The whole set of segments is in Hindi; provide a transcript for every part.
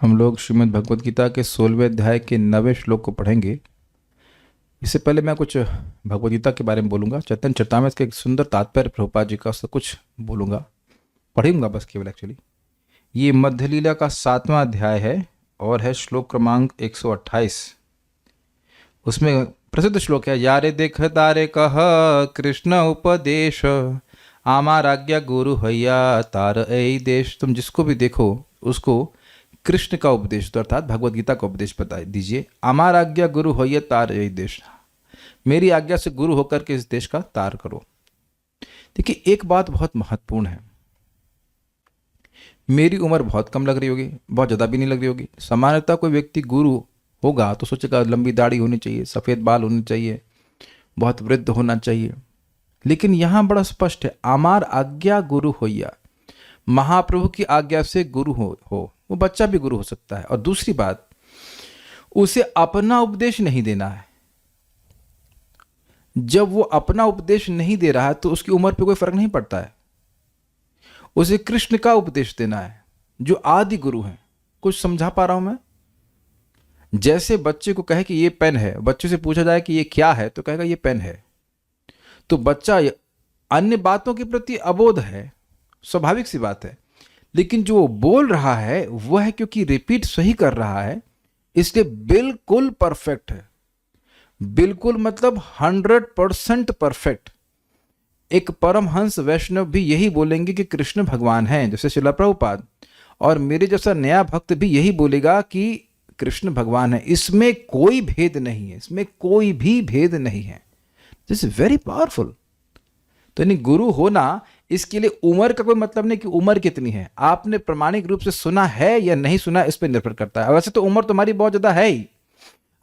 हम लोग श्रीमद् भगवद गीता के 16वें अध्याय के 9वें श्लोक को पढ़ेंगे। इससे पहले मैं कुछ भगवद गीता के बारे में बोलूँगा। चैतन्य चरितामृत के एक सुंदर तात्पर्य प्रभुपाद जी का उससे कुछ बोलूँगा, पढ़ूंगा बस केवल। एक्चुअली ये मध्य लीला का 7वां अध्याय है और है श्लोक क्रमांक 128। उसमें प्रसिद्ध श्लोक है, यारे देख तारे कह कृष्ण उपदेश आमार आज्ञा गुरु हैया तार ऐ देश। तुम जिसको भी देखो उसको कृष्ण का उपदेश तो अर्थात भगवद गीता का उपदेश बता दीजिए। अमार आज्ञा गुरु होइए तार यही देश, मेरी आज्ञा से गुरु होकर के इस देश का तार करो। देखिए एक बात बहुत महत्वपूर्ण है, मेरी उम्र बहुत कम लग रही होगी, बहुत ज़्यादा भी नहीं लग रही होगी। सामान्यतः कोई व्यक्ति गुरु होगा तो सोचेगा लंबी दाढ़ी होनी चाहिए, सफ़ेद बाल होने चाहिए, बहुत वृद्ध होना चाहिए। लेकिन यहाँ बड़ा स्पष्ट है, अमार आज्ञा गुरु होइया, महाप्रभु की आज्ञा से गुरु हो। वो बच्चा भी गुरु हो सकता है। और दूसरी बात, उसे अपना उपदेश नहीं देना है। जब वो अपना उपदेश नहीं दे रहा है तो उसकी उम्र पे कोई फर्क नहीं पड़ता है। उसे कृष्ण का उपदेश देना है जो आदि गुरु हैं। कुछ समझा पा रहा हूं मैं? जैसे बच्चे को कहे कि ये पेन है, बच्चे से पूछा जाए कि ये क्या है तो कहेगा ये पेन है। तो बच्चा अन्य बातों के प्रति अबोध है, स्वाभाविक सी बात है। लेकिन जो बोल रहा है वह है क्योंकि रिपीट सही कर रहा है, इसलिए बिल्कुल परफेक्ट है। बिल्कुल मतलब 100% परफेक्ट। एक परमहंस वैष्णव भी यही बोलेंगे कि कृष्ण भगवान हैं, जैसे श्रील प्रभुपाद, और मेरे जैसा नया भक्त भी यही बोलेगा कि कृष्ण भगवान है। इसमें कोई भेद नहीं है, इसमें कोई भी भेद नहीं है। This is very powerful. तो यानी गुरु होना, इसके लिए उम्र का कोई मतलब नहीं कि उम्र कितनी है। आपने प्रामाणिक रूप से सुना है या नहीं सुना, इस पर निर्भर करता है। वैसे तो उम्र तुम्हारी बहुत ज्यादा है ही,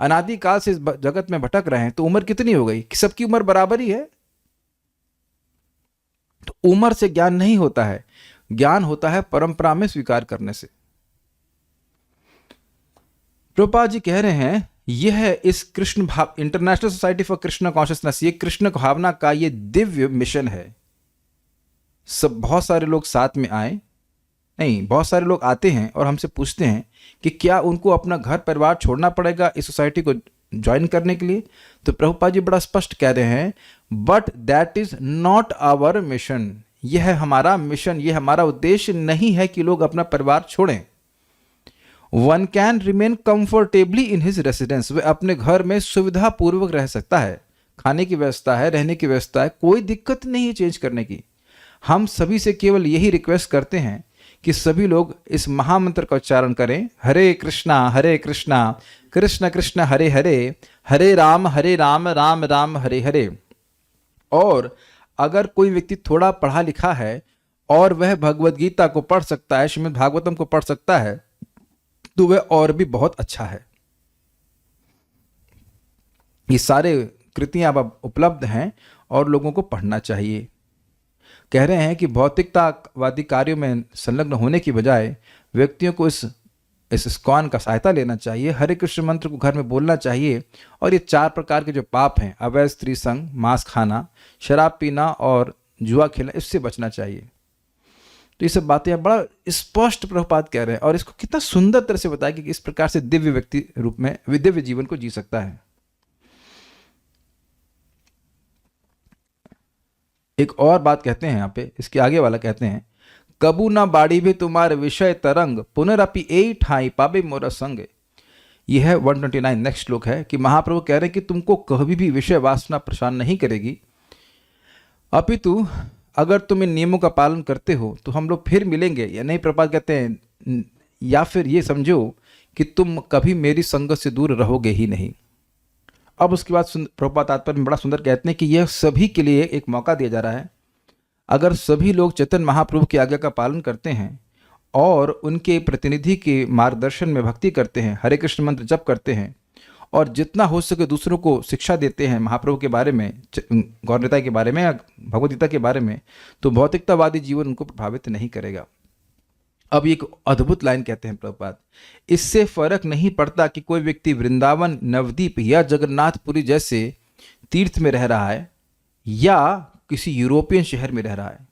अनादिकाल से इस जगत में भटक रहे हैं, तो उम्र कितनी हो गई कि सबकी उम्र बराबर ही है। तो उम्र से ज्ञान नहीं होता है, ज्ञान होता है परंपरा में स्वीकार करने से। प्रभुपाद जी कह रहे हैं, यह है इस कृष्ण भाव, international society for Krishna consciousness, ये कृष्ण भावना का ये दिव्य मिशन है। सब बहुत सारे लोग साथ में आए, नहीं बहुत सारे लोग आते हैं और हमसे पूछते हैं कि क्या उनको अपना घर परिवार छोड़ना पड़ेगा इस सोसाइटी को ज्वाइन करने के लिए। तो प्रभुपाद जी बड़ा स्पष्ट कह रहे हैं, but that is not our mission. यह हमारा मिशन, यह हमारा उद्देश्य नहीं है कि लोग अपना परिवार छोड़ें। One can remain comfortably in his residence, वह अपने घर में सुविधा पूर्वक रह सकता है, खाने की व्यवस्था है, रहने की व्यवस्था है, कोई दिक्कत नहीं है चेंज करने की। हम सभी से केवल यही रिक्वेस्ट करते हैं कि सभी लोग इस महामंत्र का उच्चारण करें, हरे कृष्णा कृष्ण कृष्ण हरे हरे, हरे राम राम राम हरे हरे। और अगर कोई व्यक्ति थोड़ा पढ़ा लिखा है और वह भगवद गीता को पढ़ सकता है, श्रीमद् भागवतम को पढ़ सकता है, तो वह और भी बहुत अच्छा है। ये सारे कृतियां अब उपलब्ध हैं और लोगों को पढ़ना चाहिए। कह रहे हैं कि भौतिकतावादी कार्यों में संलग्न होने की बजाय व्यक्तियों को इस इस्कॉन का सहायता लेना चाहिए, हरे कृष्ण मंत्र को घर में बोलना चाहिए, और ये 4 प्रकार के जो पाप हैं, अवैध स्त्री संग, मांस खाना, शराब पीना और जुआ खेलना, इससे बचना चाहिए। तो ये सब बातें बड़ा स्पष्ट प्रभुपाद कह रहे हैं और इसको कितना सुंदर तरह से बताया कि इस प्रकार से दिव्य व्यक्ति रूप में दिव्य जीवन को जी सकता है। एक और बात कहते हैं यहाँ पे, इसके आगे वाला कहते हैं, कबू ना बाड़ी भी तुम्हारे विषय तरंग पुनरअपि ए ठाई पाबे मोरा संग। यह है 129 नेक्स्ट श्लोक है कि महाप्रभु कह रहे हैं कि तुमको कभी भी विषय वासना परेशान नहीं करेगी, अपितु अगर तुम इन नियमों का पालन करते हो तो हम लोग फिर मिलेंगे या नहीं। प्रभुपाद कहते हैं, या फिर ये समझो कि तुम कभी मेरी संगत से दूर रहोगे ही नहीं। अब उसके बाद प्रभुपाद तात्पर्य में बड़ा सुंदर कहते हैं कि यह सभी के लिए एक मौका दिया जा रहा है। अगर सभी लोग चैतन्य महाप्रभु की आज्ञा का पालन करते हैं और उनके प्रतिनिधि के मार्गदर्शन में भक्ति करते हैं, हरे कृष्ण मंत्र जप करते हैं और जितना हो सके दूसरों को शिक्षा देते हैं महाप्रभु के बारे में, गौर निताई के बारे में, भगवद गीता के बारे में, तो भौतिकतावादी जीवन उनको प्रभावित नहीं करेगा। अब एक अद्भुत लाइन कहते हैं प्रभुपाद, इससे फर्क नहीं पड़ता कि कोई व्यक्ति वृंदावन, नवदीप या जगन्नाथपुरी जैसे तीर्थ में रह रहा है या किसी यूरोपियन शहर में रह रहा है,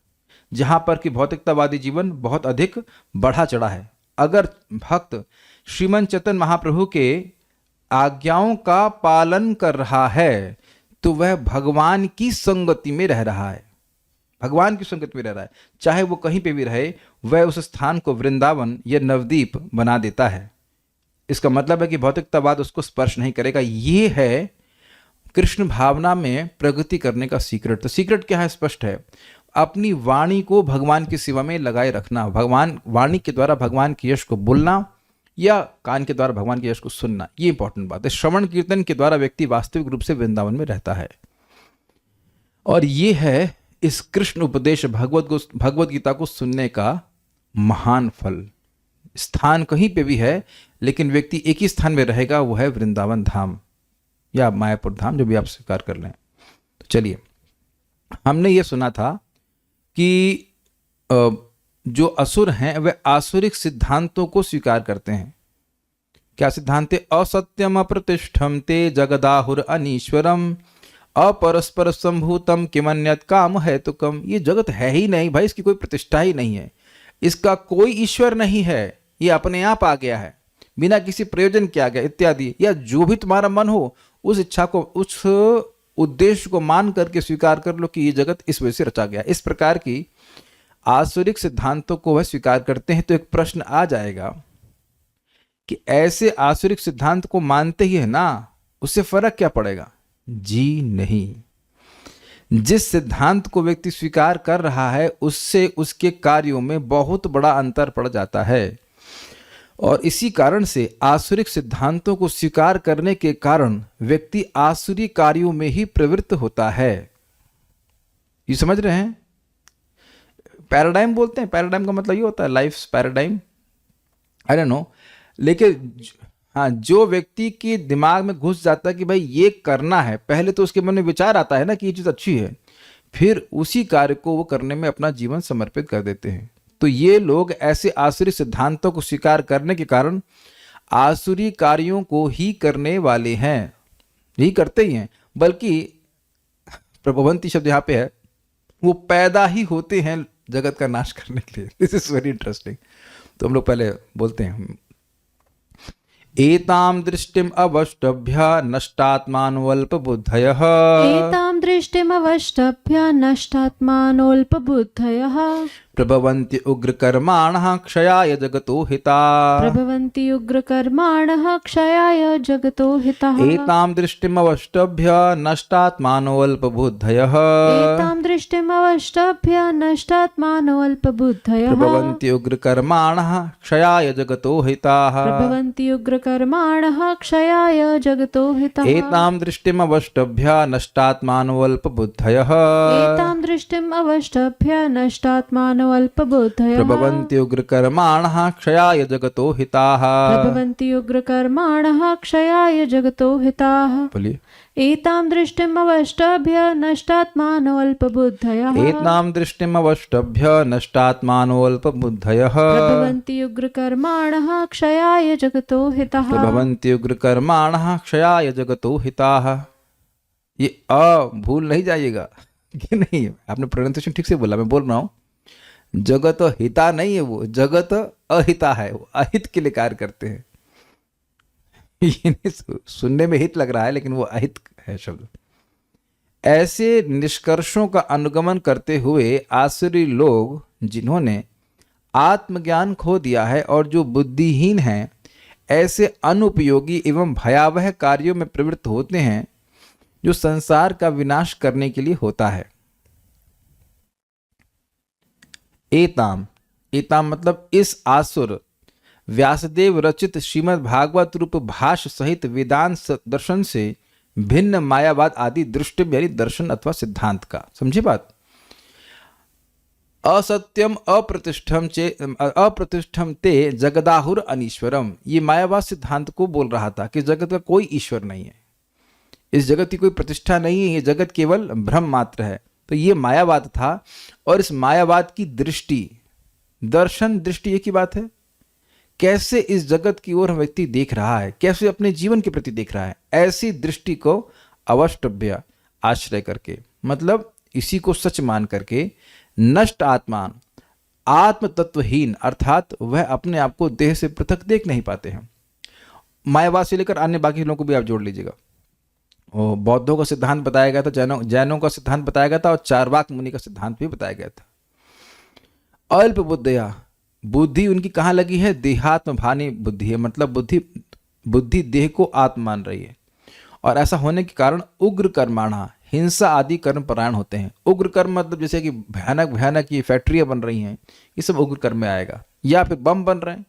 जहां पर कि भौतिकतावादी जीवन बहुत अधिक बढ़ा चढ़ा है। अगर भक्त श्रीमन चैतन्य महाप्रभु के आज्ञाओं का पालन कर रहा है तो वह भगवान की संगति में रह रहा है, भगवान की संगति में रह रहा है। चाहे वो कहीं पे भी रहे, वह उस स्थान को वृंदावन या नवदीप बना देता है। इसका मतलब है कि भौतिकतावाद उसको स्पर्श नहीं करेगा। ये है कृष्ण भावना में प्रगति करने का सीक्रेट। तो सीक्रेट क्या है? स्पष्ट है, अपनी वाणी को भगवान की सेवा में लगाए रखना, भगवान वाणी के द्वारा भगवान के यश को बोलना या कान के द्वारा भगवान के यश को सुनना, ये इंपॉर्टेंट बात है। श्रवण कीर्तन के द्वारा व्यक्ति वास्तविक रूप से वृंदावन में रहता है। और ये है इस कृष्ण उपदेश भगवत गीता को सुनने का महान फल। स्थान कहीं पे भी है, लेकिन व्यक्ति एक ही स्थान में रहेगा, वो है वृंदावन धाम या मायापुर धाम, जो भी आप स्वीकार कर लें। तो चलिए, हमने ये सुना था कि जो असुर हैं वे आसुरिक सिद्धांतों को स्वीकार करते हैं। क्या सिद्धांत? असत्यम अप्रतिष्ठम ते जगदाहुर अनीश्वरम अपरस्पर संभूतम किमन्यत काम है तो कम। ये जगत है ही नहीं भाई, इसकी कोई प्रतिष्ठा ही नहीं है, इसका कोई ईश्वर नहीं है, ये अपने आप आ गया है, बिना किसी प्रयोजन के आ गया इत्यादि। या जो भी तुम्हारा मन हो उस इच्छा को, उस उद्देश्य को मान करके स्वीकार कर लो कि ये जगत इस वजह से रचा गया। इस प्रकार की आसुरिक सिद्धांतों को वह स्वीकार करते हैं। तो एक प्रश्न आ जाएगा कि ऐसे आसुरिक सिद्धांत को मानते ही है ना, उससे फर्क क्या पड़ेगा? जी नहीं। जिस सिद्धांत को व्यक्ति स्वीकार कर रहा है उससे उसके कार्यों में बहुत बड़ा अंतर पड़ जाता है। और इसी कारण से आसुरिक सिद्धांतों को स्वीकार करने के कारण व्यक्ति आसुरी कार्यों में ही प्रवृत्त होता है। ये समझ रहे हैं? पैराडाइम बोलते हैं, पैराडाइम का मतलब ये होता है life paradigm, I don't know. लेकिन हाँ, जो व्यक्ति के दिमाग में घुस जाता है कि भाई ये करना है, पहले तो उसके मन में विचार आता है ना कि ये चीज़ अच्छी है, फिर उसी कार्य को वो करने में अपना जीवन समर्पित कर देते हैं। तो ये लोग ऐसे आसुरी सिद्धांतों को स्वीकार करने के कारण आसुरी कार्यों को ही करने वाले हैं, यही करते ही हैं। बल्कि प्रभवंती शब्द यहाँ पे है, वो पैदा ही होते हैं जगत का नाश करने के लिए। This is very interesting. तो हम लोग पहले बोलते हैं, एताम दृष्टिम अवष्टभ्य नष्टात्मानोऽल्पबुद्धयः। एताम दृष्टिम अवष्टभ्य नष्टात्मानोऽल्पबुद्धयः प्रभवन्ति उग्रकर्माणः क्षयाय जगतो हिताः। प्रभवन्ति उग्रकर्माणः क्षयाय जगतो हिताः। एताम दृष्टिम अवष्टभ्य नष्टात्मानोऽल्पबुद्धयः। एताम दृष्टिम अवष्टभ्य नष्टात्मानोऽल्पबुद्धयः प्रभवन्ति उग्रकर्माणः क्षयाय जगतो हिताः। प्रभवन्ति उग्रकर्माणः क्षयाय जगतो हिताः। एताम दृष्टिम अवष्टभ्य नष्टात्मानोऽल्पबुद्धयः। एताम दृष्टिम अवष्टभ्य नष्टात्मानोऽल्पबुद्धयः प्रभवन्ति उग्रकर्माणः क्षयाय जगतो हिताः। प्रभवन्ति उग्रकर्माणः क्षयाय जगतो हिताः। बोलिए, एतां दृष्टिम् अवष्टभ्य नष्टात्मानोऽल्पबुद्धयः। एतां दृष्टिम् अवष्टभ्य नष्टात्मानोऽल्पबुद्धयः। प्रभवन्ति उग्रकर्माणः क्षयाय जगतो हिताः। प्रभवन्ति उग्रकर्माणः क्षयाय जगतो हिताः। ये अ भूल नहीं जाइएगा कि नहीं, आपने प्रोनाउंसिएशन ठीक से बोला, मैं बोल रहा हूँ जगत हिता नहीं है, वो जगत अहिता है, वो अहित के लिए कार्य करते हैं। ये सुनने में हित लग रहा है लेकिन वो अहित है शब्द। ऐसे निष्कर्षों का अनुगमन करते हुए आसुरी लोग जिन्होंने आत्मज्ञान खो दिया है और जो बुद्धिहीन हैं, ऐसे अनुपयोगी एवं भयावह कार्यों में प्रवृत्त होते हैं जो संसार का विनाश करने के लिए होता है। एताम, एताम मतलब इस आसुर व्यासदेव रचित श्रीमद् भागवत रूप भाष्य सहित वेदांत दर्शन से भिन्न मायावाद आदि दृष्टि यानी दर्शन अथवा सिद्धांत का। समझी बात? असत्यम अप्रतिष्ठम ते जगदाहुर अनीश्वरम, ये मायावाद सिद्धांत को बोल रहा था कि जगत का कोई ईश्वर नहीं है, इस जगत की कोई प्रतिष्ठा नहीं है, ये जगत केवल भ्रम मात्र है। तो ये मायावाद था। और इस मायावाद की दृष्टि, दर्शन दृष्टि एक ही बात है। कैसे इस जगत की ओर व्यक्ति देख रहा है, कैसे अपने जीवन के प्रति देख रहा है, ऐसी दृष्टि को अवष्टभ्य आश्रय करके, मतलब इसी को सच मान करके, नष्ट आत्मान, आत्म तत्वहीन अर्थात वह अपने आप को देह से पृथक देख नहीं पाते हैं। मायावाद से लेकर अन्य बाकी लोगों को भी आप जोड़ लीजिएगा। और बौद्धों का सिद्धांत बताया गया था, जैनों का सिद्धांत बताया गया था, और चारवाक मुनि का सिद्धांत भी बताया गया था। अल्प बुद्धया, बुद्धि उनकी कहाँ लगी है? देहात्म भानी बुद्धि है, मतलब बुद्धि देह को आत्म मान रही है। और ऐसा होने के कारण उग्र कर्माणा, हिंसा आदि कर्म परायण होते हैं। उग्र कर्म मतलब जैसे कि भयानक भयानक ये फैक्ट्रियां बन रही हैं, ये सब उग्र कर्म में आएगा, या फिर बम बन रहे हैं।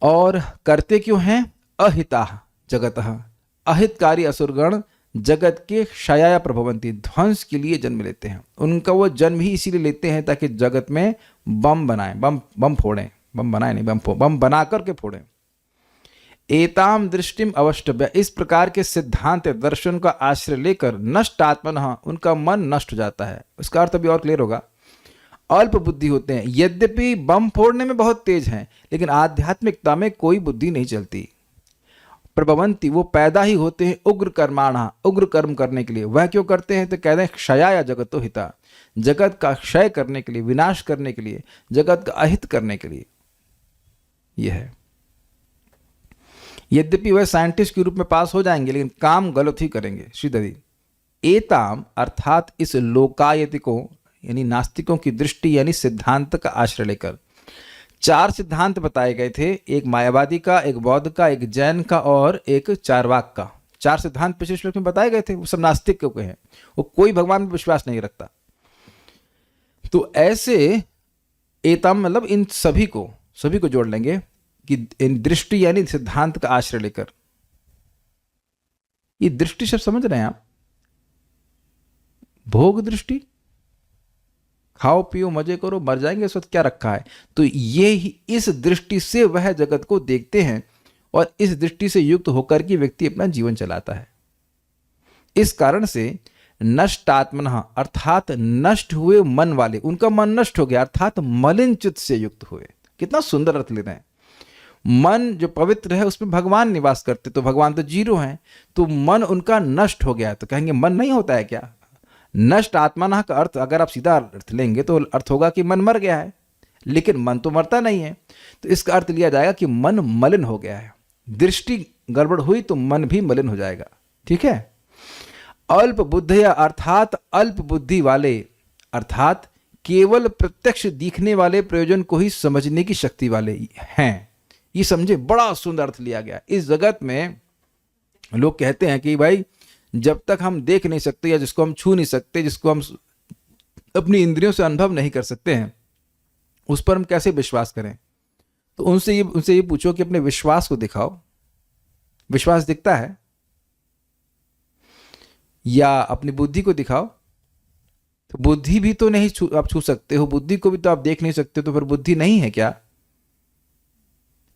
और करते क्यों हैं? अहिता जगतः, अहितकारी असुरगण जगत के क्षयाय प्रभवंती, ध्वंस के लिए जन्म लेते हैं। उनका वो जन्म ही इसीलिए लेते हैं ताकि जगत में बम बनाएं, बम फोड़ें, बम बनाए नहीं, बम बना करके फोड़ें। एताम दृष्टिम अवष्टभ्य, इस प्रकार के सिद्धांत दर्शन का आश्रय लेकर नष्ट आत्मनः, उनका मन नष्ट हो जाता है। उसका अर्थ अभी और क्लियर होगा। अल्प बुद्धि होते हैं, यद्यपि बम फोड़ने में बहुत तेज हैं, लेकिन आध्यात्मिकता में कोई बुद्धि नहीं चलती। प्रभवंती, वो पैदा ही होते हैं उग्र कर्माणा, उग्र कर्म करने के लिए। वह क्यों करते हैं? तो कहते हैं क्षयाय जगतो हिता, जगत का क्षय करने के लिए, विनाश करने के लिए, जगत का अहित करने के लिए। यह है, यद्यपि वह साइंटिस्ट के रूप में पास हो जाएंगे, लेकिन काम गलत ही करेंगे। श्रीधरी एताम अर्थात इस लोकायतिकों यानी नास्तिकों की दृष्टि यानी सिद्धांत का आश्रय लेकर 4 सिद्धांत बताए गए थे, एक मायावादी का, एक बौद्ध का, एक जैन का और एक चारवाक का। 4 सिद्धांत पिछले श्लोक में बताए गए थे। वो सब नास्तिक के हैं, वो कोई भगवान में विश्वास नहीं रखता। तो ऐसे एताम मतलब इन सभी को जोड़ लेंगे कि इन दृष्टि यानी सिद्धांत का आश्रय लेकर। ये दृष्टि शब्द समझ रहे हैं आप? भोग दृष्टि, खाओ पियो मजे करो मर जाएंगे, इस वक्त क्या रखा है। तो ये ही इस दृष्टि से वह जगत को देखते हैं और इस दृष्टि से युक्त होकर के व्यक्ति अपना जीवन चलाता है। इस कारण से नष्ट आत्मनः अर्थात नष्ट हुए मन वाले, उनका मन नष्ट हो गया अर्थात मलिन चित्त से युक्त हुए। कितना सुंदर अर्थ ले रहे हैं। मन जो पवित्र है उसमें भगवान निवास करते, तो भगवान तो जीरो हैं, तो मन उनका नष्ट हो गया है। तो कहेंगे मन नहीं होता है क्या? नष्ट आत्मनः का अर्थ अगर आप सीधा अर्थ लेंगे तो अर्थ होगा कि मन मर गया है, लेकिन मन तो मरता नहीं है। तो इसका अर्थ लिया जाएगा कि मन मलिन हो गया है। दृष्टि गड़बड़ हुई तो मन भी मलिन हो जाएगा। ठीक है। अल्प बुद्धया अर्थात अल्प बुद्धि वाले, अर्थात केवल प्रत्यक्ष दिखने वाले प्रयोजन को ही समझने की शक्ति वाले हैं। ये समझे, बड़ा सुंदर अर्थ लिया गया। इस जगत में लोग कहते हैं कि भाई जब तक हम देख नहीं सकते या जिसको हम छू नहीं सकते, जिसको हम अपनी इंद्रियों से अनुभव नहीं कर सकते हैं, उस पर हम कैसे विश्वास करें। तो उनसे ये पूछो कि अपने विश्वास को दिखाओ। विश्वास दिखता है? या अपनी बुद्धि को दिखाओ। तो बुद्धि भी तो नहीं आप छू सकते हो, बुद्धि को भी तो आप देख नहीं सकते, तो फिर बुद्धि नहीं है क्या?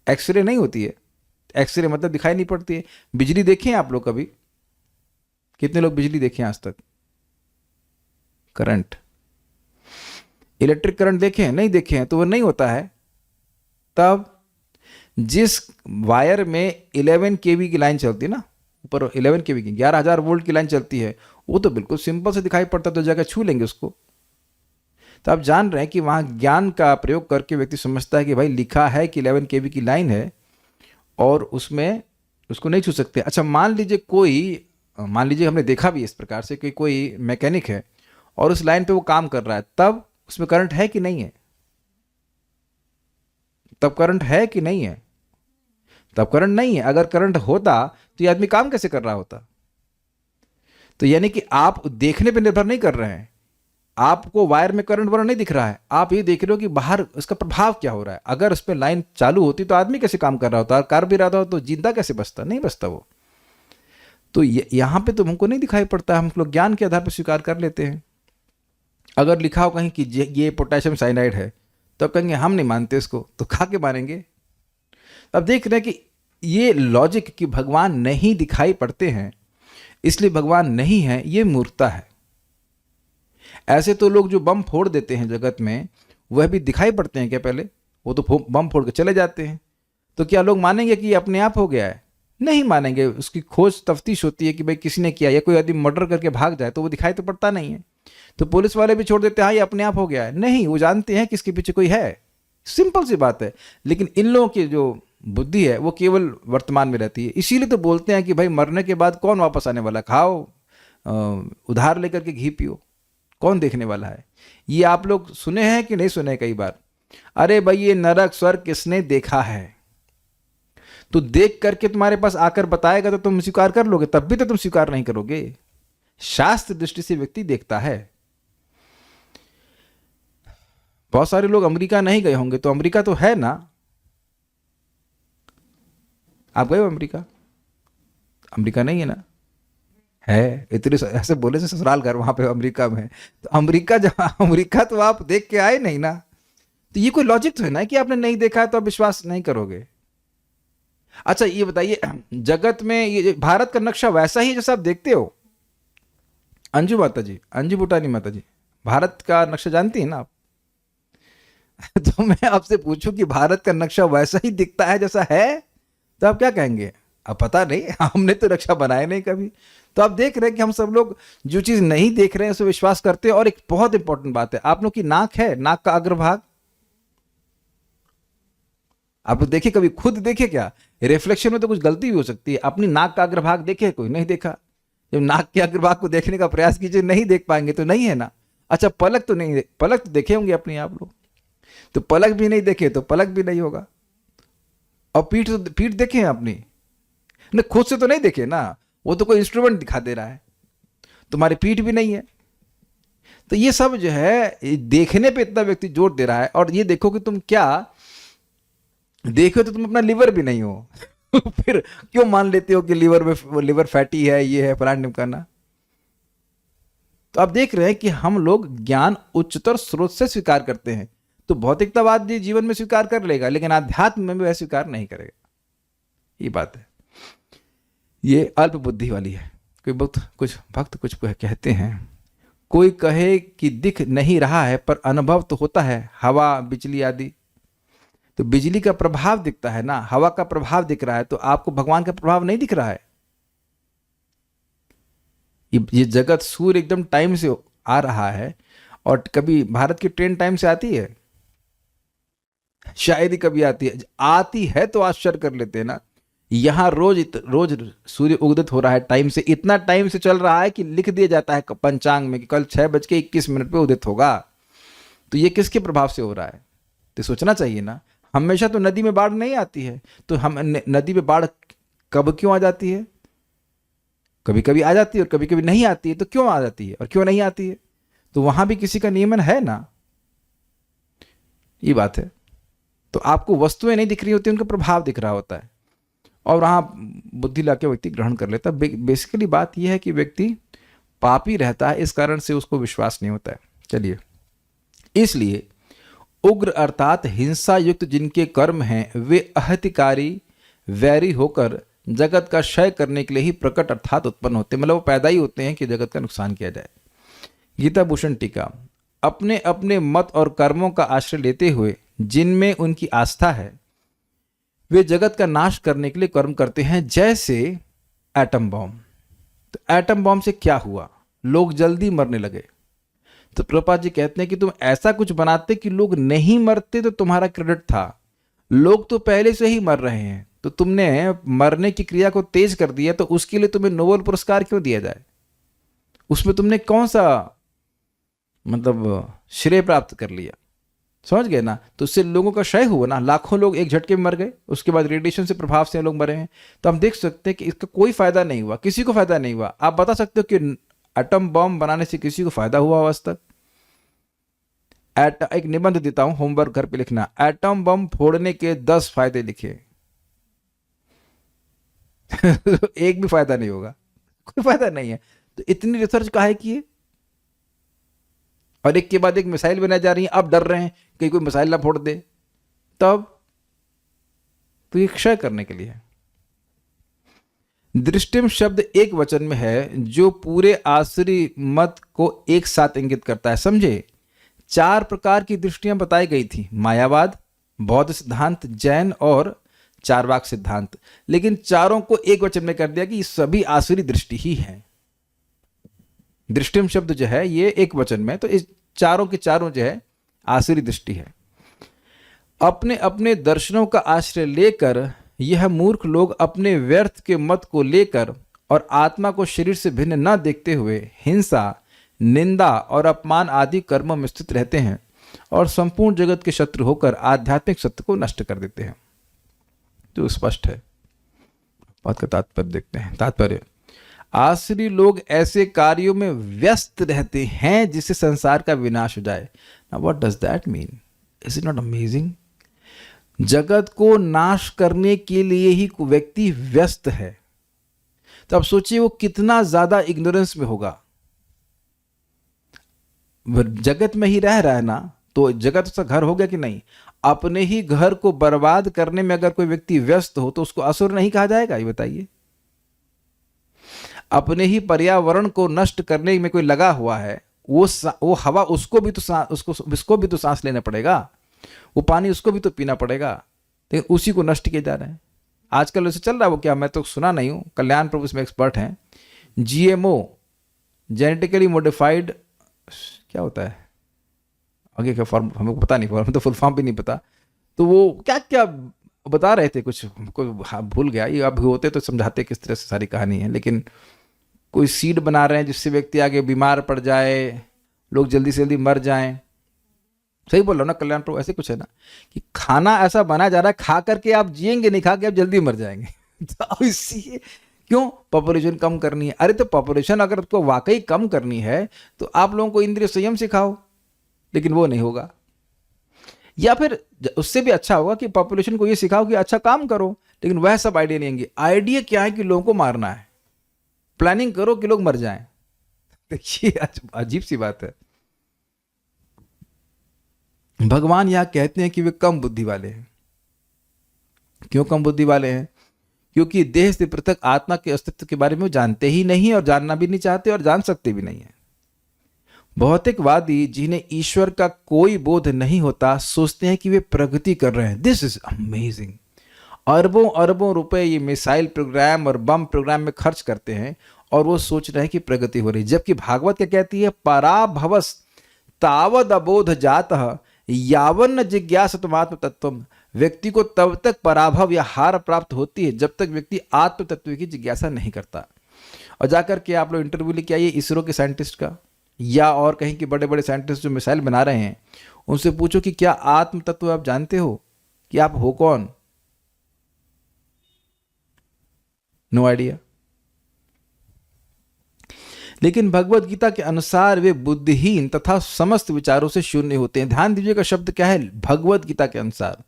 एक्सरे नहीं होती है? एक्सरे मतलब दिखाई नहीं पड़ती है। बिजली देखे हैं आप लोग कभी? कितने लोग बिजली देखे हैं आज तक? करंट, इलेक्ट्रिक करंट देखे हैं? नहीं देखे हैं, तो वो नहीं होता है। तब जिस वायर में 11 kV की लाइन चलती है ना, ऊपर 11 kV की 11,000 वोल्ट की लाइन चलती है, वो तो बिल्कुल सिंपल से दिखाई पड़ता है, तो जाकर छू लेंगे उसको। तो आप जान रहे हैं कि वहाँ ज्ञान का प्रयोग करके व्यक्ति समझता है कि भाई लिखा है कि 11 kV की लाइन है और उसमें उसको नहीं छू सकते। अच्छा मान लीजिए हमने देखा भी इस प्रकार से कि कोई मैकेनिक है और उस लाइन पे वो काम कर रहा है, तब उसमें करंट है कि नहीं है? तब करंट है कि नहीं है? तब करंट नहीं है। अगर करंट होता तो ये आदमी काम कैसे कर रहा होता? तो यानी कि आप देखने पे निर्भर नहीं कर रहे हैं। आपको वायर में करंट वगैरह नहीं दिख रहा है, आप ये देख रहे हो कि बाहर उसका प्रभाव क्या हो रहा है। अगर उस पर लाइन चालू होती तो आदमी कैसे काम कर रहा होता, कर भी रहा था तो जिंदा कैसे बचता? नहीं बचता वो। तो यहाँ पे तो हमको नहीं दिखाई पड़ता, हम लोग ज्ञान के आधार पर स्वीकार कर लेते हैं। अगर लिखा हो कहीं कि ये पोटेशियम साइनाइड है, तो कहेंगे हम नहीं मानते इसको, तो खा के मानेंगे। अब देख रहे हैं कि ये लॉजिक कि भगवान नहीं दिखाई पड़ते हैं इसलिए भगवान नहीं है, ये मूर्खता है। ऐसे तो लोग जो बम फोड़ देते हैं जगत में, वह भी दिखाई पड़ते हैं क्या पहले? वो तो बम फोड़ के चले जाते हैं। तो क्या लोग मानेंगे कि ये अपने आप हो गया है? नहीं मानेंगे। उसकी खोज तफ्तीश होती है कि भाई किसी ने किया, या कोई आदमी मर्डर करके भाग जाए तो वो दिखाई तो पड़ता नहीं है। तो पुलिस वाले भी छोड़ देते हैं, हाँ ये अपने आप हो गया है। नहीं, वो जानते हैं कि इसके पीछे कोई है। सिंपल सी बात है। लेकिन इन लोगों की जो बुद्धि है वो केवल वर्तमान में रहती है। इसीलिए तो बोलते हैं कि भाई मरने के बाद कौन वापस आने वाला, खाओ उधार लेकर के घी पियो, कौन देखने वाला है। ये आप लोग सुने हैं कि नहीं सुने कई बार? अरे भाई ये नरक स्वर्ग किसने देखा है? तो देख करके तुम्हारे पास आकर बताएगा तो तुम स्वीकार कर लोगे, तब भी तो तुम स्वीकार नहीं करोगे। शास्त्र दृष्टि से व्यक्ति देखता है। बहुत सारे लोग अमेरिका नहीं गए होंगे, तो अमेरिका तो है ना। आप गए हो अमेरिका? अमेरिका नहीं है ना? है। इतने ऐसे बोले से ससुराल घर वहां पे अमेरिका में है। तो अमेरिका जहां, अमेरिका तो आप देख के आए नहीं ना। तो ये कोई लॉजिक तो है ना कि आपने नहीं देखा है तो आप विश्वास नहीं करोगे। अच्छा ये बताइए, जगत में ये भारत का नक्शा वैसा ही जैसा आप देखते हो? अंजू माता जी, अंजू बुटानी माता जी, भारत का नक्शा जानती है ना आप? तो मैं आपसे पूछूं कि भारत का नक्शा वैसा ही दिखता है जैसा है, तो आप क्या कहेंगे? अब पता नहीं, हमने तो नक्शा बनाया नहीं कभी। तो आप देख रहे हैं कि हम सब लोग जो चीज नहीं देख रहे हैं उसे विश्वास करते हैं। और एक बहुत इंपॉर्टेंट बात है, आप लोग की नाक है, नाक का अग्रभाग आप लोग देखे कभी? खुद देखे क्या? रिफ्लेक्शन में तो कुछ गलती भी हो सकती है। अपनी नाक का अग्रभाग देखे? कोई नहीं देखा। जब नाक के अग्रभाग को देखने का प्रयास कीजिए, नहीं देख पाएंगे तो नहीं है ना। अच्छा पलक तो नहीं, पलक तो देखे होंगे अपनी आप लोग, तो पलक भी नहीं देखे तो पलक भी नहीं होगा। और पीठ तो, पीठ देखे हैं अपनी? नहीं, खुद से तो नहीं देखे ना, वो तो कोई इंस्ट्रूमेंट दिखा दे रहा है। तुम्हारी पीठ भी नहीं है। तो ये सब जो है देखने पे इतना व्यक्ति जोर दे रहा है। और ये देखो कि तुम क्या देखो तो तुम अपना लिवर भी नहीं हो। फिर क्यों मान लेते हो कि लिवर फैटी है, ये है फलाना ढिमकाना। तो आप देख रहे हैं कि हम लोग ज्ञान उच्चतर स्रोत से स्वीकार करते हैं। तो भौतिकतावाद जीवन में स्वीकार कर लेगा, लेकिन आध्यात्म में भी वह स्वीकार नहीं करेगा। ये बात है। ये अल्प बुद्धि वाली है। कोई भक्त कुछ कहते हैं, कोई कहे कि दिख नहीं रहा है पर अनुभव तो होता है, हवा बिजली आदि। तो बिजली का प्रभाव दिखता है ना, हवा का प्रभाव दिख रहा है, तो आपको भगवान का प्रभाव नहीं दिख रहा है। ये जगत, सूर्य एकदम टाइम से आ रहा है। और कभी भारत की ट्रेन टाइम से आती है? शायद ही कभी आती है तो आश्चर्य कर लेते हैं ना। यहां रोज सूर्य उदित हो रहा है टाइम से, इतना टाइम से चल रहा है कि लिख दिया जाता है पंचांग में कि कल 6:21 पे उदित होगा। तो ये किसके प्रभाव से हो रहा है? तो सोचना चाहिए ना। हमेशा तो नदी में बाढ़ नहीं आती है, तो हम नदी में बाढ़ कब क्यों आ जाती है? कभी कभी आ जाती है और कभी कभी नहीं आती है। तो क्यों आ जाती है और क्यों नहीं आती है? तो वहां भी किसी का नियमन है ना। ये बात है। तो आपको वस्तुएं नहीं दिख रही होती, उनका प्रभाव दिख रहा होता है, और वहां बुद्धि लाके व्यक्ति ग्रहण कर लेता है। बेसिकली बात यह है कि व्यक्ति पापी रहता है, इस कारण से उसको विश्वास नहीं होता है। चलिए, इसलिए उग्र अर्थात हिंसा युक्त जिनके कर्म हैं वे अहितकारी वैरी होकर जगत का क्षय करने के लिए ही प्रकट अर्थात उत्पन्न होते हैं। मतलब वो पैदा ही होते हैं कि जगत का नुकसान किया जाए। गीता भूषण टीका, अपने अपने मत और कर्मों का आश्रय लेते हुए जिनमें उनकी आस्था है वे जगत का नाश करने के लिए कर्म करते हैं, जैसे एटम बॉम्ब। तो एटम बॉम्ब से क्या हुआ? लोग जल्दी मरने लगे। तो प्रभुपाद जी कहते हैं कि तुम ऐसा कुछ बनाते कि लोग नहीं मरते तो तुम्हारा क्रेडिट था। लोग तो पहले से ही मर रहे हैं, तो तुमने मरने की क्रिया को तेज कर दिया, तो उसके लिए तुम्हें नोबेल पुरस्कार क्यों दिया जाए? उसमें तुमने कौन सा मतलब श्रेय प्राप्त कर लिया? समझ गए ना। तो उससे लोगों का क्षय हुआ ना, लाखों लोग एक झटके में मर गए, उसके बाद रेडिएशन से प्रभाव से लोग मरे हैं। तो हम देख सकते हैं कि इसका कोई फायदा नहीं हुआ, किसी को फायदा नहीं हुआ। आप बता सकते हो कि एटम बॉम्ब बनाने से किसी को फायदा हुआ आज तक? एक निबंध देता हूं, होमवर्क घर पे लिखना, एटम बम फोड़ने के 10 फायदे लिखे। एक भी फायदा नहीं होगा, कोई फायदा नहीं है। तो इतनी रिसर्च काहे की है? और एक के बाद एक मिसाइल बनाई जा रही है, अब डर रहे हैं कि कोई मिसाइल ना फोड़ दे। तब तो ये क्षय करने के लिए है। दृष्टिम शब्द एक वचन में है जो पूरे आसुरी मत को एक साथ इंगित करता है। समझे, 4 प्रकार की दृष्टियां बताई गई थी, मायावाद, बौद्ध सिद्धांत, जैन और चारवाक सिद्धांत। लेकिन चारों को एक वचन में कर दिया कि सभी आसुरी दृष्टि ही है। दृष्टिम शब्द जो है ये एक वचन में, तो इस चारों के चारों जो है आसुरी दृष्टि है। अपने अपने दर्शनों का आश्रय लेकर यह मूर्ख लोग अपने व्यर्थ के मत को लेकर और आत्मा को शरीर से भिन्न न देखते हुए हिंसा, निंदा और अपमान आदि कर्मों में स्थित रहते हैं और संपूर्ण जगत के शत्रु होकर आध्यात्मिक सत्य को नष्ट कर देते हैं। तो स्पष्ट है। बात का तात्पर्य देखते हैं। तात्पर्य, आसुरी लोग ऐसे कार्यों में व्यस्त रहते हैं जिससे संसार का विनाश हो जाए। Now what does that mean? Is it not amazing? जगत को नाश करने के लिए ही व्यक्ति व्यस्त है। तो अब सोचिए वो कितना ज्यादा इग्नोरेंस में होगा। जगत में ही रह रहा है ना, तो जगत उसका घर हो गया कि नहीं? अपने ही घर को बर्बाद करने में अगर कोई व्यक्ति व्यस्त हो तो उसको असुर नहीं कहा जाएगा? ये बताइए। अपने ही पर्यावरण को नष्ट करने में कोई लगा हुआ है, वो हवा उसको भी तो सांस लेना पड़ेगा, वो पानी उसको भी तो पीना पड़ेगा, लेकिन उसी को नष्ट किए जा रहे हैं। आजकल वैसे चल रहा है वो, क्या मैं तो सुना नहीं हूँ, कल्याण प्रभु इसमें एक्सपर्ट हैं। GMO, जेनेटिकली मॉडिफाइड, क्या होता है आगे का फॉर्म हमें पता नहीं, फॉर्म तो फुल फॉर्म भी नहीं पता। तो वो क्या क्या बता रहे थे, कुछ भूल गया। ये अब होते तो समझाते किस तरह से सारी कहानी है, लेकिन कोई सीड बना रहे हैं जिससे व्यक्ति आगे बीमार पड़ जाए, लोग जल्दी से जल्दी मर जाएं। सही बोल रहा हूँ ना कल्याण प्रभु? ऐसे कुछ है ना कि खाना ऐसा बनाया जा रहा है, खा करके आप जिएंगे नहीं, खा के आप जल्दी मर जाएंगे। तो इसी क्यों? पॉपुलेशन कम करनी है। अरे तो पॉपुलेशन अगर आपको वाकई कम करनी है तो आप लोगों को इंद्रिय संयम सिखाओ, लेकिन वो नहीं होगा। या फिर उससे भी अच्छा होगा कि पॉपुलेशन को ये सिखाओ कि अच्छा काम करो, लेकिन वह सब आइडिया नहीं होंगे। आइडिया क्या है कि लोगों को मारना है, प्लानिंग करो कि लोग मर जाएं। देखिए अजीब सी बात है। भगवान यहां कहते हैं कि वे कम बुद्धि वाले हैं। क्यों कम बुद्धि वाले हैं? क्योंकि देह से पृथक आत्मा के अस्तित्व के बारे में वो जानते ही नहीं और जानना भी नहीं चाहते और जान सकते भी नहीं है। भौतिकवादी जिन्हें ईश्वर का कोई बोध नहीं होता सोचते हैं कि वे प्रगति कर रहे हैं। This is amazing. अरबों अरबों रुपए ये मिसाइल प्रोग्राम और बम प्रोग्राम में खर्च करते हैं और वो सोच रहे हैं कि प्रगति हो रही, जबकि भागवत क्या कहती है? पराभवस तावद अबोध जातः यावन्न जिज्ञासतमात्म तत्वम। व्यक्ति को तब तक पराभव या हार प्राप्त होती है जब तक व्यक्ति आत्म तत्व की जिज्ञासा नहीं करता। और जाकर के आप लोग इंटरव्यू लेके आइए इसरो के साइंटिस्ट का, या और कहीं के बड़े बड़े साइंटिस्ट जो मिसाइल बना रहे हैं, उनसे पूछो कि क्या आत्म तत्व आप जानते हो कि आप हो कौन? No idea. लेकिन भगवत गीता के अनुसार वे बुद्धिहीन तथा समस्त विचारों से शून्य होते हैं। ध्यान दीजिएगा शब्द क्या है? भगवत गीता के अनुसार।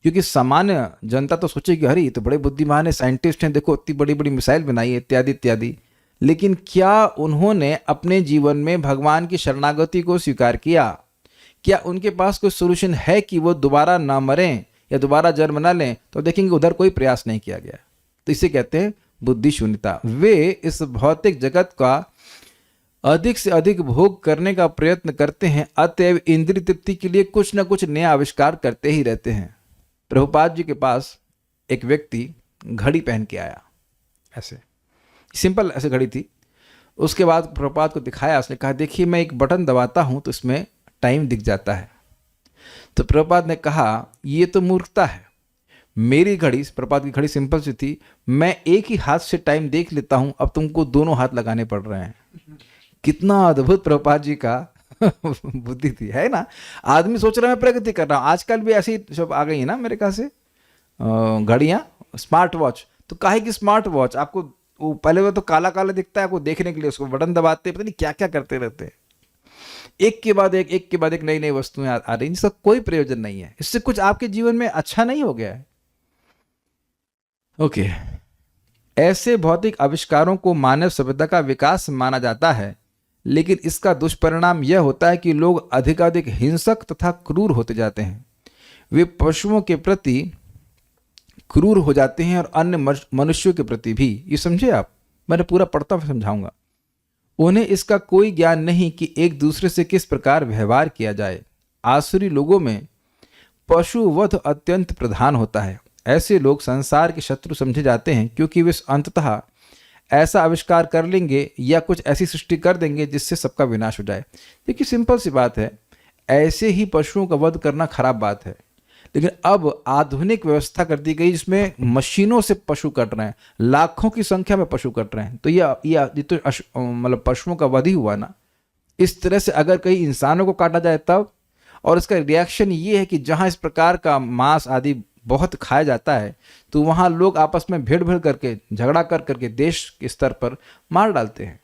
क्योंकि सामान्य जनता तो सोचेगी अरे ये तो बड़े बुद्धिमान है, साइंटिस्ट हैं, देखो इतनी बड़ी बड़ी मिसाइल बनाई है इत्यादि इत्यादि। लेकिन क्या उन्होंने अपने जीवन में भगवान की शरणागति को स्वीकार किया? क्या उनके पास कोई सोल्यूशन है कि वो दोबारा ना मरें या दोबारा जन्म ना लें? तो देखेंगे उधर कोई प्रयास नहीं किया गया। तो इसे कहते हैं बुद्धि शून्यता। वे इस भौतिक जगत का अधिक से अधिक भोग करने का प्रयत्न करते हैं, अतएव इंद्रिय तृप्ति के लिए कुछ न कुछ नया आविष्कार करते ही रहते हैं। प्रभुपाद जी के पास एक व्यक्ति घड़ी पहन के आया, ऐसे सिंपल ऐसे घड़ी थी। उसके बाद प्रभुपाद को दिखाया, उसने कहा देखिए मैं एक बटन दबाता हूं तो इसमें टाइम दिख जाता है। तो प्रभुपाद ने कहा ये तो मूर्खता है, मेरी घड़ी, प्रभुपाद की घड़ी सिंपल सी थी, मैं एक ही हाथ से टाइम देख लेता हूं, अब तुमको दोनों हाथ लगाने पड़ रहे हैं। कितना अद्भुत प्रभुपाद जी का बुद्धि थी, है ना। आदमी सोच रहा है मैं प्रगति कर रहा हूँ। आजकल भी ऐसी सब आ गई है ना मेरे ख्याल से घड़ियाँ, स्मार्ट वॉच। तो काहे की स्मार्ट वॉच? आपको वो पहले वो तो काला काला दिखता है, आपको देखने के लिए उसको बटन दबाते, पता नहीं क्या क्या करते रहते हैं। एक के बाद एक नई नई वस्तुएं आ रही, जिसका कोई प्रयोजन नहीं है। इससे कुछ आपके जीवन में अच्छा नहीं हो गया है। ओके, ऐसे भौतिक आविष्कारों को मानव सभ्यता का विकास माना जाता है, लेकिन इसका दुष्परिणाम यह होता है कि लोग अधिकाधिक हिंसक तथा क्रूर होते जाते हैं। वे पशुओं के प्रति क्रूर हो जाते हैं और अन्य मनुष्यों के प्रति भी। ये समझे आप? मैंने पूरा पढ़ता हुआ समझाऊंगा। उन्हें इसका कोई ज्ञान नहीं कि एक दूसरे से किस प्रकार व्यवहार किया जाए। आसुरी लोगों में पशुवध अत्यंत प्रधान होता है। ऐसे लोग संसार के शत्रु समझे जाते हैं क्योंकि वे अंततः ऐसा आविष्कार कर लेंगे या कुछ ऐसी सृष्टि कर देंगे जिससे सबका विनाश हो जाए। देखिए सिंपल सी बात है, ऐसे ही पशुओं का वध करना खराब बात है, लेकिन अब आधुनिक व्यवस्था कर दी गई जिसमें मशीनों से पशु कट रहे हैं, लाखों की संख्या में पशु कट रहे हैं। तो ये तो मतलब पशुओं का वध ही हुआ ना। इस तरह से अगर कई इंसानों को काटा जाए तब, और इसका रिएक्शन ये है कि जहां इस प्रकार का मांस आदि बहुत खाया जाता है तो वहां लोग आपस में भीड़ करके झगड़ा करके देश के स्तर पर मार डालते हैं,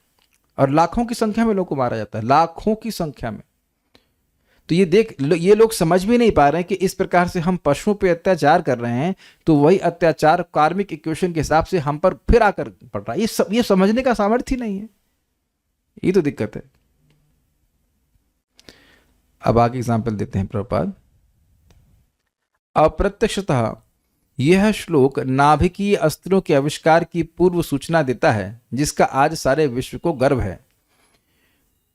और लाखों की संख्या में लोगों को मारा जाता है, लाखों की संख्या में। तो ये लोग समझ भी नहीं पा रहे हैं कि इस प्रकार से हम पशुओं पे अत्याचार कर रहे हैं तो वही अत्याचार कार्मिक इक्वेशन के हिसाब से हम पर फिर आकर पड़ रहा है। ये समझने का सामर्थ्य ही नहीं है, ये तो दिक्कत है। अब आगे एग्जाम्पल देते हैं प्रभुपाद। अप्रत्यक्षतः यह श्लोक नाभिकीय अस्त्रों के आविष्कार की पूर्व सूचना देता है जिसका आज सारे विश्व को गर्व है।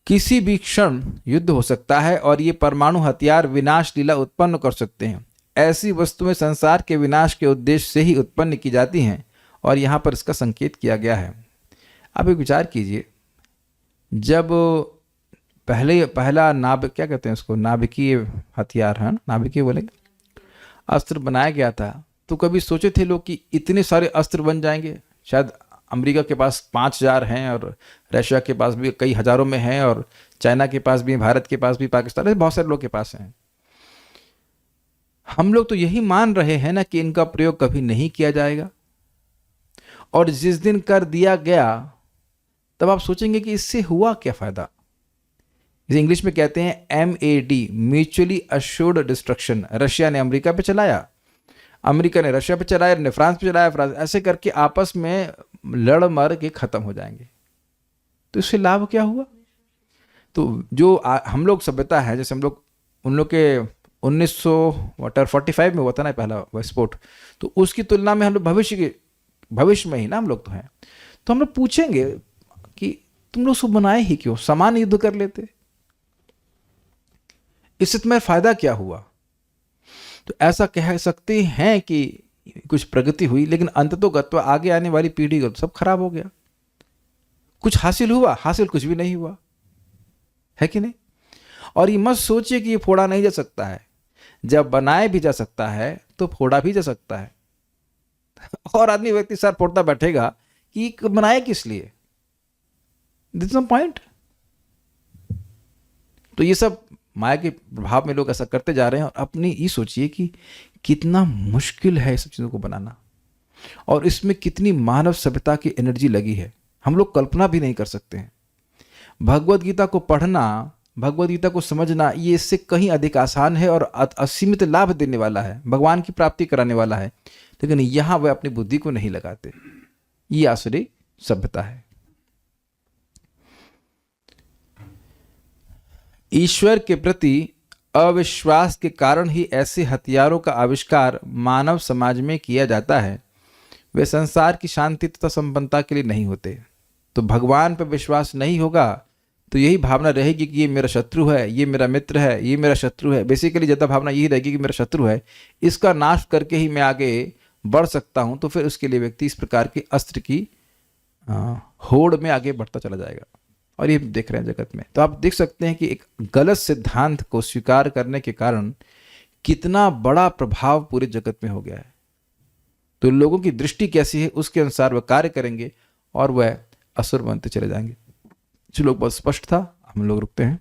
किसी भी क्षण युद्ध हो सकता है और ये परमाणु हथियार विनाश लीला उत्पन्न कर सकते हैं। ऐसी वस्तुएं संसार के विनाश के उद्देश्य से ही उत्पन्न की जाती हैं और यहाँ पर इसका संकेत किया गया है। आप एक विचार कीजिए, जब पहला क्या कहते हैं उसको, नाभिकीय हथियार है, नाभिकीय बोलेंगे, अस्त्र बनाया गया था, तो कभी सोचे थे लोग कि इतने सारे अस्त्र बन जाएंगे? शायद अमेरिका के पास 5000 हैं और रशिया के पास भी कई हजारों में हैं और चाइना के पास भी, भारत के पास भी, पाकिस्तान, बहुत सारे लोग के पास हैं। हम लोग तो यही मान रहे हैं ना कि इनका प्रयोग कभी नहीं किया जाएगा, और जिस दिन कर दिया गया तब आप सोचेंगे कि इससे हुआ क्या फायदा। इसे इंग्लिश में कहते हैं MAD, mutually assured destruction. Russia ने अमेरिका पे चलाया, अमेरिका ने रशिया पे चलाया, ने फ्रांस पे चलाया, फ्रांस, ऐसे करके आपस में लड़ मर के खत्म हो जाएंगे। तो इससे लाभ क्या हुआ? तो जो हम लोग सभ्यता है, जैसे हम लोग उन लोग के 1945 में हुआ था ना पहला विस्फोट, तो उसकी तुलना में हम लोग भविष्य में ही ना हम लोग तो हैं। तो हम लोग पूछेंगे कि तुम लोग सब बनाए ही क्यों, समान युद्ध कर लेते, इससे तुम्हें फायदा क्या हुआ? तो ऐसा कह सकते हैं कि कुछ प्रगति हुई, लेकिन अंततोगत्वा आगे आने वाली पीढ़ी का सब खराब हो गया। कुछ हासिल हुआ? हासिल कुछ भी नहीं हुआ, है कि नहीं? और ये मत सोचिए कि ये फोड़ा नहीं जा सकता है, जब बनाए भी जा सकता है तो फोड़ा भी जा सकता है। और आदमी व्यक्ति सर फोड़ता बैठेगा कि बनाए किस लिए, दिस सम पॉइंट। तो ये सब माया के प्रभाव में लोग ऐसा करते जा रहे हैं, और अपनी ये सोचिए कि कितना मुश्किल है इस सब चीज़ों को बनाना, और इसमें कितनी मानव सभ्यता की एनर्जी लगी है, हम लोग कल्पना भी नहीं कर सकते हैं। भगवद गीता को पढ़ना, भगवद गीता को समझना, ये इससे कहीं अधिक आसान है और असीमित लाभ देने वाला है, भगवान की प्राप्ति कराने वाला है, लेकिन यहाँ वह अपनी बुद्धि को नहीं लगाते। ये आसुरी सभ्यता है। ईश्वर के प्रति अविश्वास के कारण ही ऐसे हथियारों का आविष्कार मानव समाज में किया जाता है। वे संसार की शांति तथा संपन्नता के लिए नहीं होते। तो भगवान पर विश्वास नहीं होगा तो यही भावना रहेगी कि ये मेरा शत्रु है, ये मेरा मित्र है, ये मेरा शत्रु है। बेसिकली ज़्यादा भावना यही रहेगी कि मेरा शत्रु है, इसका नाश करके ही मैं आगे बढ़ सकता हूँ। तो फिर उसके लिए व्यक्ति इस प्रकार के अस्त्र की होड़ में आगे बढ़ता चला जाएगा, और ये देख रहे हैं जगत में। तो आप देख सकते हैं कि एक गलत सिद्धांत को स्वीकार करने के कारण कितना बड़ा प्रभाव पूरे जगत में हो गया है। तो लोगों की दृष्टि कैसी है उसके अनुसार वह कार्य करेंगे और वह असुर बनते चले जाएंगे। श्लोक बहुत स्पष्ट था, हम लोग रुकते हैं,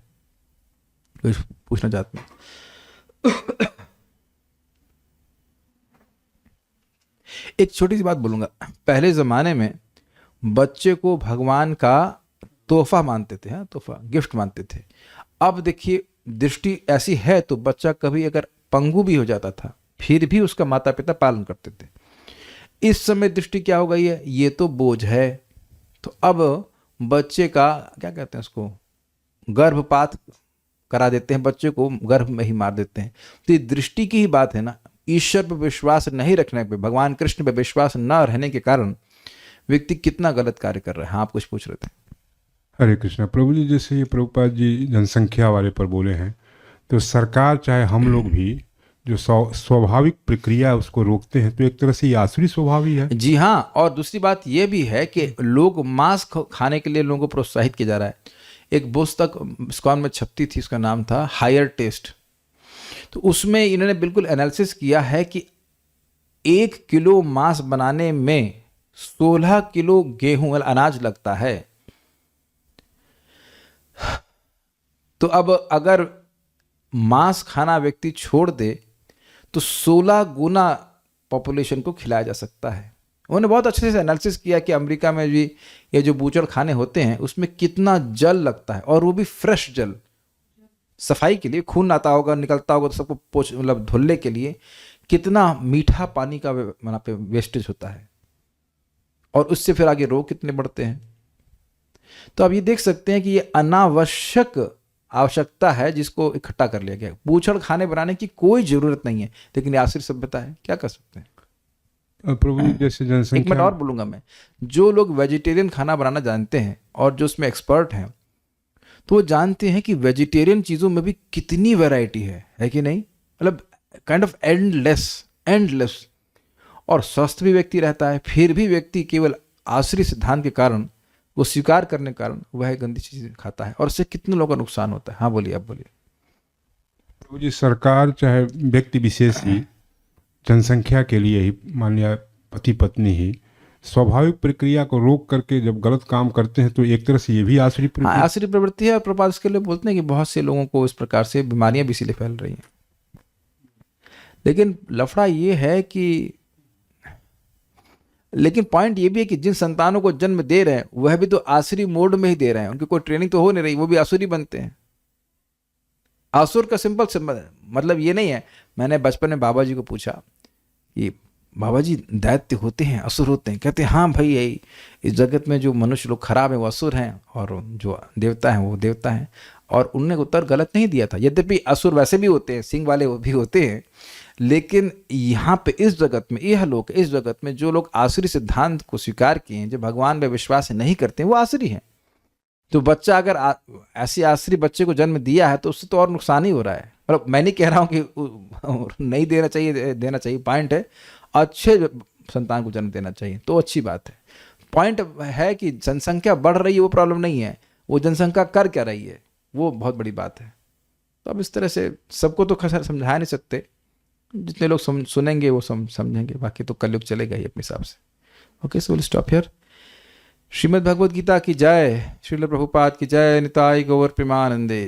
कुछ पूछना चाहते हैं। एक छोटी सी बात बोलूंगा। पहले जमाने में बच्चे को भगवान का तोहफा मानते थे, तोहफा, गिफ्ट मानते थे। अब देखिए दृष्टि ऐसी है तो बच्चा कभी अगर पंगु भी हो जाता था फिर भी उसका माता पिता पालन करते थे। इस समय दृष्टि क्या हो गई है, ये तो बोझ है। तो अब बच्चे का क्या कहते हैं उसको, गर्भपात करा देते हैं, बच्चे को गर्भ में ही मार देते हैं। तो ये दृष्टि की ही बात है ना। ईश्वर पर विश्वास नहीं रखने पे, भगवान कृष्ण पर विश्वास न रहने के कारण व्यक्ति कितना गलत कार्य कर रहा है। हाँ, आप कुछ पूछ रहे थे। हरे कृष्णा। प्रभु जी, जैसे ये प्रभुपाद जी जनसंख्या वाले पर बोले हैं, तो सरकार चाहे हम लोग भी जो स्वाभाविक प्रक्रिया है उसको रोकते हैं, तो एक तरह से ये आसुरी स्वभाव ही है। जी हाँ, और दूसरी बात यह भी है कि लोग मांस खाने के लिए लोगों को प्रोत्साहित किया जा रहा है। एक पुस्तक इस्कॉन में छपती थी, उसका नाम था हायर टेस्ट। तो उसमें इन्होंने बिल्कुल एनालिसिस किया है कि 1 किलो मांस बनाने में 16 किलो गेहूं अनाज लगता है। तो अब अगर मांस खाना व्यक्ति छोड़ दे तो 16 गुना पॉपुलेशन को खिलाया जा सकता है। उन्होंने बहुत अच्छे से एनालिसिस किया कि अमेरिका में भी ये जो बूचड़ खाने होते हैं उसमें कितना जल लगता है, और वो भी फ्रेश जल, सफाई के लिए खून आता होगा, निकलता होगा तो सबको मतलब धुलने के लिए कितना मीठा पानी का वहाँ पे वेस्टेज होता है, और उससे फिर आगे रोग कितने बढ़ते हैं। तो आप ये देख सकते हैं कि ये अनावश्यक आवश्यकता है जिसको इकट्ठा कर लिया गया। बूचड़ खाने बनाने की कोई जरूरत नहीं है, लेकिन ये आश्रित सभ्यता है, क्या कर सकते हैं। प्रभु जी, जैसे एक मिनट जनसंख्या और बोलूंगा मैं, जो लोग वेजिटेरियन खाना बनाना जानते हैं और जो उसमें एक्सपर्ट हैं, तो वो जानते हैं कि वेजिटेरियन चीज़ों में भी कितनी वैरायटी है कि नहीं, मतलब काइंड ऑफ एंडलेस, और स्वस्थ भी व्यक्ति रहता है। फिर भी व्यक्ति केवल आश्रित सिद्धांत के कारण, वो स्वीकार करने के कारण वह गंदी चीज़ें खाता है, और उससे कितने लोगों का नुकसान होता है। हाँ बोलिए, आप बोलिए। प्रभु जी, सरकार चाहे व्यक्ति विशेष ही जनसंख्या के लिए ही, मान लिया पति पत्नी ही, स्वाभाविक प्रक्रिया को रोक करके जब गलत काम करते हैं तो एक तरह से ये भी आसुरी हाँ, प्रक्रिया। आसुरी प्रवृत्ति है। और प्रभात इसके लिए बोलते हैं कि बहुत से लोगों को इस प्रकार से बीमारियां भी इसीलिए फैल रही हैं। लेकिन लफड़ा ये है कि, लेकिन पॉइंट ये भी है कि जिन संतानों को जन्म दे रहे हैं वह भी तो आसुरी मोड में ही दे रहे हैं, उनकी कोई ट्रेनिंग तो हो नहीं रही, वो भी आसुरी बनते हैं। आसुर का सिंपल मतलब ये नहीं है। मैंने बचपन में बाबा जी को पूछा कि बाबा जी दैत्य होते हैं, असुर होते हैं? कहते हैं हाँ भाई, यही इस जगत में जो मनुष्य लोग खराब हैं वो असुर हैं, और जो देवता हैं वो देवता हैं। और उनने उत्तर गलत नहीं दिया था। यद्यपि असुर वैसे भी होते हैं, सिंह वाले वो भी होते हैं, लेकिन यहाँ पे इस जगत में, यह लोग इस जगत में जो लोग आसुरी सिद्धांत को स्वीकार किए हैं, जो भगवान में विश्वास नहीं करते हैं, वो आसुरी हैं। तो बच्चा अगर ऐसी आसुरी बच्चे को जन्म दिया है तो उससे तो और नुकसान ही हो रहा है। मतलब मैं नहीं कह रहा हूँ कि नहीं देना चाहिए, देना चाहिए। पॉइंट है अच्छे संतान को जन्म देना चाहिए, तो अच्छी बात है। पॉइंट है कि जनसंख्या बढ़ रही है वो प्रॉब्लम नहीं है, वो जनसंख्या कर क्या रही है वो बहुत बड़ी बात है। तो अब इस तरह से सबको तो समझा नहीं सकते, जितने लोग सुनेंगे वो समझेंगे, बाकी तो कलयुग चलेगा ही अपने हिसाब से। Okay, so will stop here. Srimad Bhagavad Gita की जय, श्रील प्रभुपाद की जय, निताई गौर प्रेमानंदे।